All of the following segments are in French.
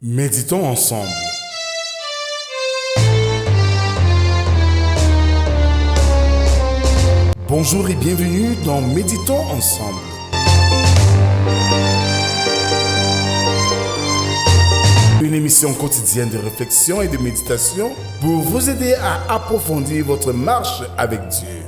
Méditons ensemble. Bonjour et bienvenue dans Méditons ensemble. Une émission quotidienne de réflexion et de méditation pour vous aider à approfondir votre marche avec Dieu.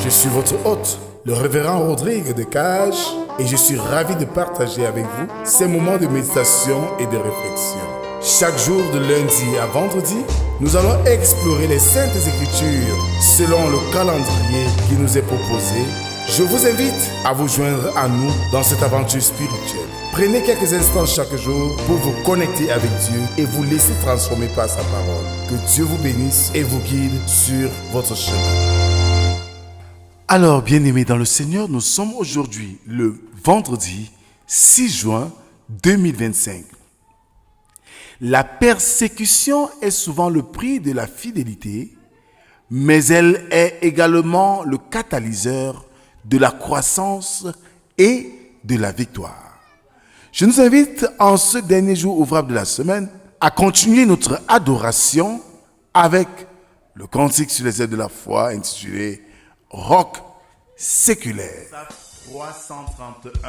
Je suis votre hôte, le révérend Rodrigue de Cage, et je suis ravi de partager avec vous ces moments de méditation et de réflexion. Chaque jour de lundi à vendredi, nous allons explorer les Saintes Écritures selon le calendrier qui nous est proposé. Je vous invite à vous joindre à nous dans cette aventure spirituelle. Prenez quelques instants chaque jour pour vous connecter avec Dieu et vous laisser transformer par sa parole. Que Dieu vous bénisse et vous guide sur votre chemin. Alors, bien-aimés dans le Seigneur, nous sommes aujourd'hui le vendredi 6 juin 2025. La persécution est souvent le prix de la fidélité, mais elle est également le catalyseur de la croissance et de la victoire. Je nous invite en ce dernier jour ouvrable de la semaine à continuer notre adoration avec le cantique sur les ailes de la foi intitulé Roc séculaire. 331,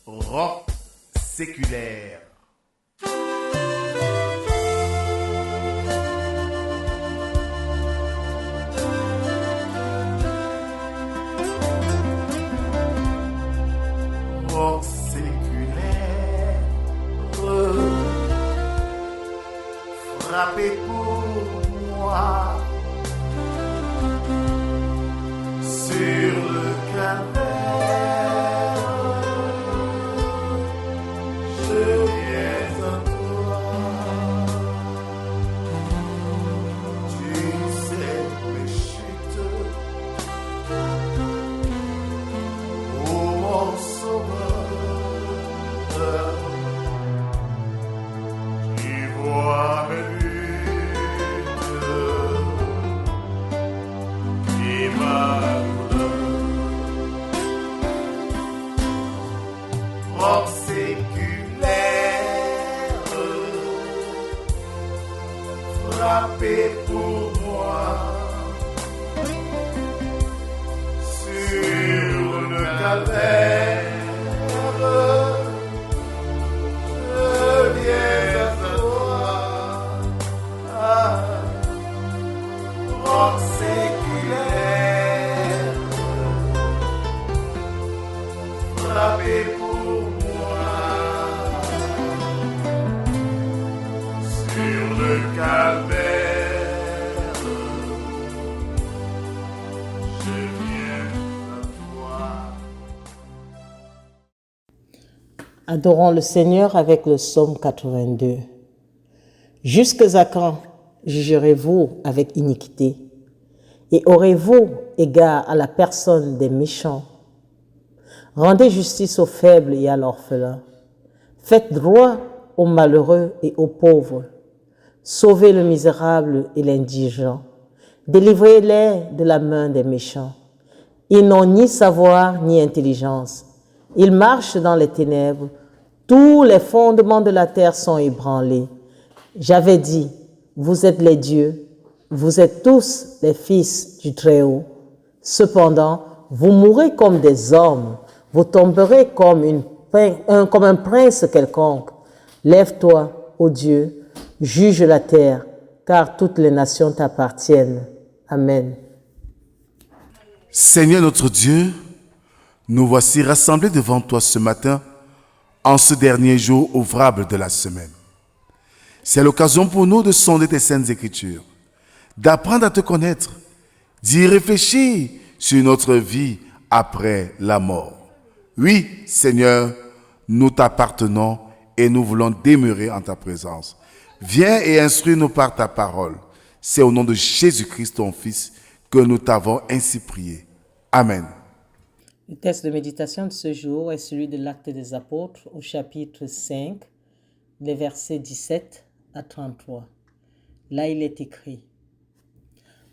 Roc séculaire. Roc séculaire, frappez pour moi. Sur le calvaire, je viens à toi. Tu sais mes chutes, ô mon sauveur. Tu vois mes luttes et ma roc séculaire, frappez pour moi sur le calvaire, je viens à toi. Roc séculaire, frappez pour calvaire, je viens à toi. Adorons le Seigneur avec le psaume 82. Jusque à quand jugerez-vous avec iniquité et aurez-vous égard à la personne des méchants? Rendez justice aux faibles et à l'orphelin. Faites droit aux malheureux et aux pauvres. Sauvez le misérable et l'indigent. Délivrez-les de la main des méchants. Ils n'ont ni savoir ni intelligence. Ils marchent dans les ténèbres. Tous les fondements de la terre sont ébranlés. J'avais dit, vous êtes les dieux, vous êtes tous les fils du Très-Haut. Cependant, vous mourrez comme des hommes, vous tomberez comme un prince quelconque. Lève-toi, ô Dieu, juge la terre, car toutes les nations t'appartiennent. Amen. Seigneur notre Dieu, nous voici rassemblés devant toi ce matin, en ce dernier jour ouvrable de la semaine. C'est l'occasion pour nous de sonder tes saintes écritures, d'apprendre à te connaître, d'y réfléchir sur notre vie après la mort. Oui, Seigneur, nous t'appartenons et nous voulons demeurer en ta présence. Viens et instruis-nous par ta parole. C'est au nom de Jésus-Christ, ton Fils, que nous t'avons ainsi prié. Amen. Le texte de méditation de ce jour est celui de l'Acte des Apôtres au chapitre 5, les versets 17 à 33. Là, il est écrit: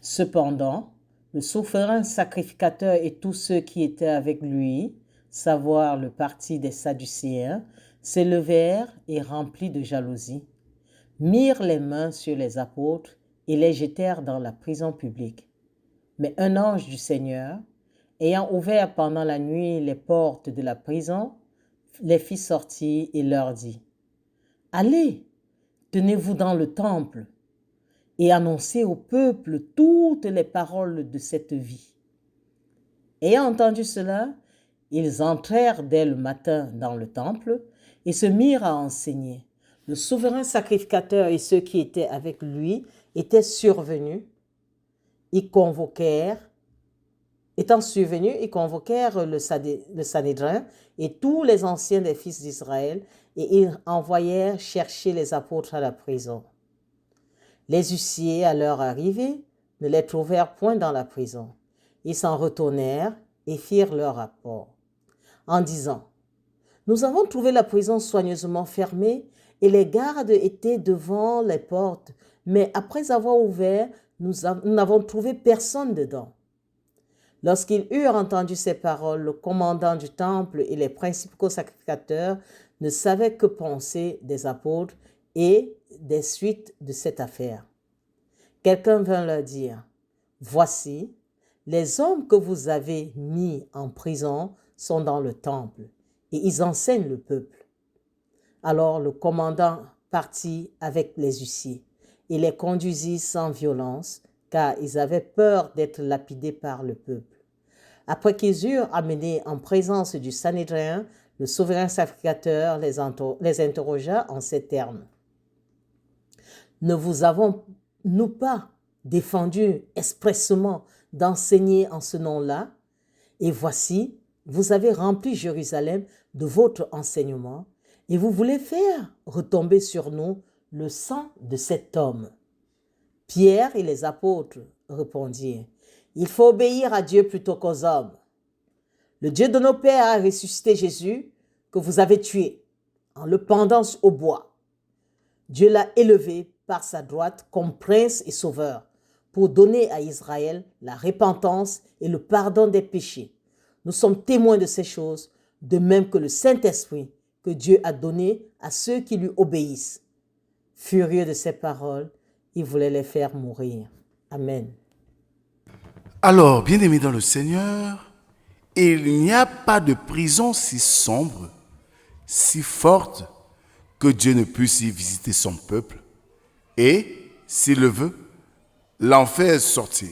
Cependant, le souverain sacrificateur et tous ceux qui étaient avec lui savoir le parti des Sadducéens, se levèrent et remplis de jalousie, mirent les mains sur les apôtres et les jetèrent dans la prison publique. Mais un ange du Seigneur, ayant ouvert pendant la nuit les portes de la prison, les fit sortir et leur dit, « Allez, tenez-vous dans le temple et annoncez au peuple toutes les paroles de cette vie. » Ayant entendu cela, ils entrèrent dès le matin dans le temple et se mirent à enseigner. Le souverain sacrificateur et ceux qui étaient avec lui étaient survenus. Étant survenus, ils convoquèrent le Sanhédrin et tous les anciens des fils d'Israël et ils envoyèrent chercher les apôtres à la prison. Les huissiers, à leur arrivée, ne les trouvèrent point dans la prison. Ils s'en retournèrent et firent leur rapport, en disant, « Nous avons trouvé la prison soigneusement fermée et les gardes étaient devant les portes, mais après avoir ouvert, nous n'avons trouvé personne dedans. » Lorsqu'ils eurent entendu ces paroles, le commandant du temple et les principaux sacrificateurs ne savaient que penser des apôtres et des suites de cette affaire. Quelqu'un vint leur dire, « Voici, les hommes que vous avez mis en prison sont dans le temple et ils enseignent le peuple. » Alors le commandant partit avec les huissiers et les conduisit sans violence, car ils avaient peur d'être lapidés par le peuple. Après qu'ils eurent amené en présence du Sanhédrin, le souverain sacrificateur les interrogea en ces termes. « Ne vous avons-nous pas défendu expressément d'enseigner en ce nom-là? Et voici, vous avez rempli Jérusalem de votre enseignement, et vous voulez faire retomber sur nous le sang de cet homme. » Pierre et les apôtres répondirent, « Il faut obéir à Dieu plutôt qu'aux hommes. Le Dieu de nos pères a ressuscité Jésus, que vous avez tué, en le pendant au bois. Dieu l'a élevé par sa droite comme prince et sauveur, pour donner à Israël la repentance et le pardon des péchés. Nous sommes témoins de ces choses, de même que le Saint-Esprit que Dieu a donné à ceux qui lui obéissent. » Furieux de ces paroles, il voulait les faire mourir. Amen. Alors, bien-aimés dans le Seigneur, il n'y a pas de prison si sombre, si forte, que Dieu ne puisse y visiter son peuple et, s'il le veut, l'en faire sortir.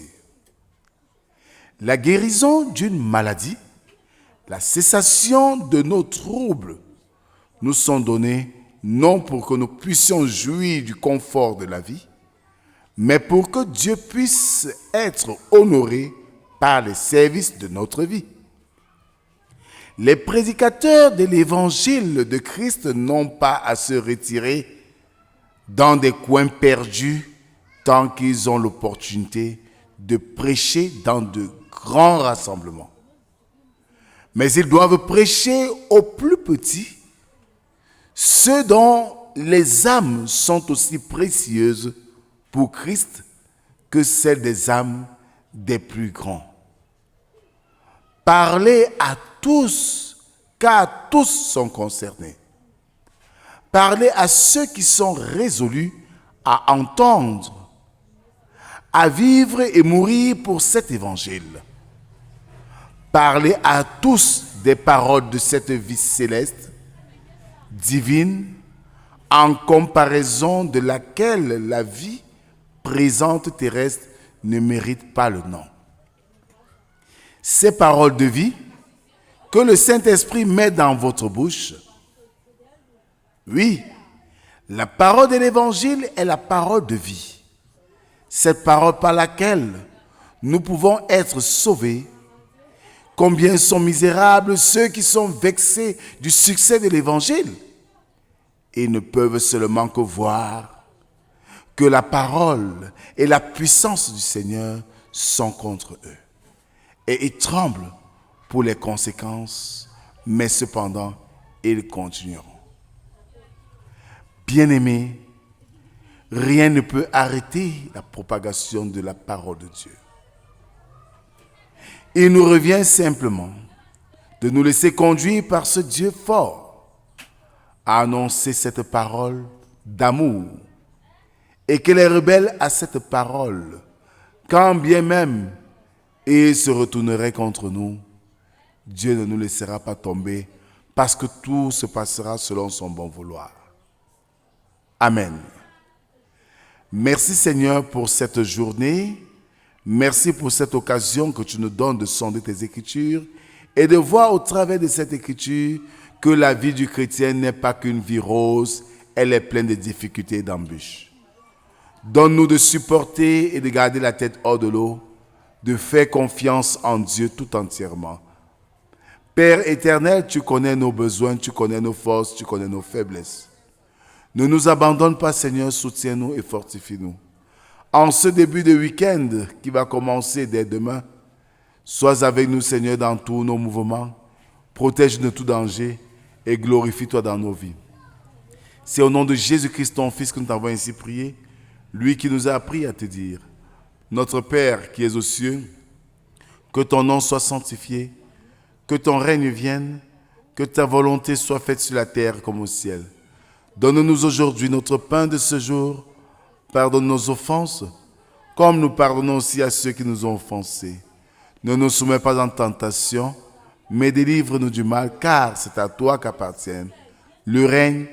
La guérison d'une maladie, la cessation de nos troubles nous sont donnés non pour que nous puissions jouir du confort de la vie, mais pour que Dieu puisse être honoré par les services de notre vie. Les prédicateurs de l'évangile de Christ n'ont pas à se retirer dans des coins perdus tant qu'ils ont l'opportunité de prêcher dans de grands rassemblements. Mais ils doivent prêcher aux plus petits, ceux dont les âmes sont aussi précieuses pour Christ que celles des âmes des plus grands. Parler à tous, car tous sont concernés. Parler à ceux qui sont résolus à entendre, à vivre et mourir pour cet évangile. Parler à tous des paroles de cette vie céleste, divine, en comparaison de laquelle la vie présente terrestre ne mérite pas le nom. Ces paroles de vie que le Saint-Esprit met dans votre bouche, oui, la parole de l'Évangile est la parole de vie. Cette parole par laquelle nous pouvons être sauvés. Combien sont misérables ceux qui sont vexés du succès de l'Évangile et ne peuvent seulement que voir que la parole et la puissance du Seigneur sont contre eux. Et ils tremblent pour les conséquences, mais cependant, ils continueront. Bien-aimés, rien ne peut arrêter la propagation de la parole de Dieu. Il nous revient simplement de nous laisser conduire par ce Dieu fort à annoncer cette parole d'amour et que les rebelles à cette parole, quand bien même ils se retourneraient contre nous, Dieu ne nous laissera pas tomber parce que tout se passera selon son bon vouloir. Amen. Merci Seigneur pour cette journée. Merci pour cette occasion que tu nous donnes de sonder tes Écritures et de voir au travers de cette Écriture que la vie du chrétien n'est pas qu'une vie rose, elle est pleine de difficultés et d'embûches. Donne-nous de supporter et de garder la tête hors de l'eau, de faire confiance en Dieu tout entièrement. Père éternel, tu connais nos besoins, tu connais nos forces, tu connais nos faiblesses. Ne nous abandonne pas, Seigneur, soutiens-nous et fortifie-nous. En ce début de week-end qui va commencer dès demain, sois avec nous, Seigneur, dans tous nos mouvements. Protège-nous de tout danger et glorifie-toi dans nos vies. C'est au nom de Jésus-Christ, ton Fils, que nous t'avons ainsi prié, lui qui nous a appris à te dire, notre Père qui es aux cieux, que ton nom soit sanctifié, que ton règne vienne, que ta volonté soit faite sur la terre comme au ciel. Donne-nous aujourd'hui notre pain de ce jour. Pardonne nos offenses, comme nous pardonnons aussi à ceux qui nous ont offensés. Ne nous soumets pas en tentation, mais délivre-nous du mal, car c'est à toi qu'appartiennent le règne,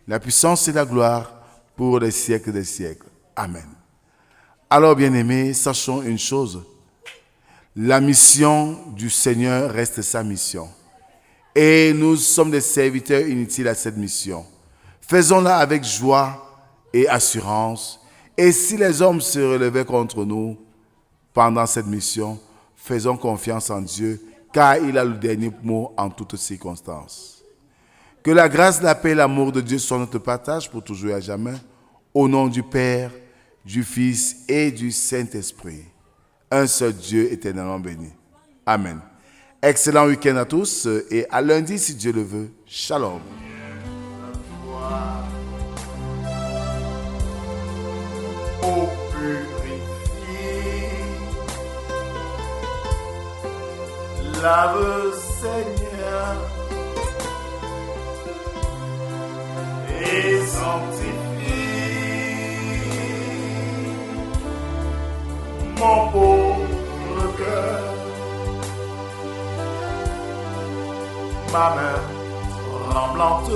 la puissance et la gloire pour les siècles des siècles. Amen. Alors, bien-aimés, sachons une chose. La mission du Seigneur reste sa mission. Et nous sommes des serviteurs inutiles à cette mission. Faisons-la avec joie et assurance. Et si les hommes se relevaient contre nous pendant cette mission, faisons confiance en Dieu, car il a le dernier mot en toutes circonstances. Que la grâce, la paix et l'amour de Dieu soient notre partage pour toujours et à jamais. Au nom du Père, du Fils et du Saint-Esprit. Un seul Dieu éternellement béni. Amen. Excellent week-end à tous et à lundi si Dieu le veut. Shalom. Eau purifiée, lave Seigneur et sanctifie mon pauvre cœur, ma main tremblante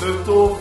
ne t'offre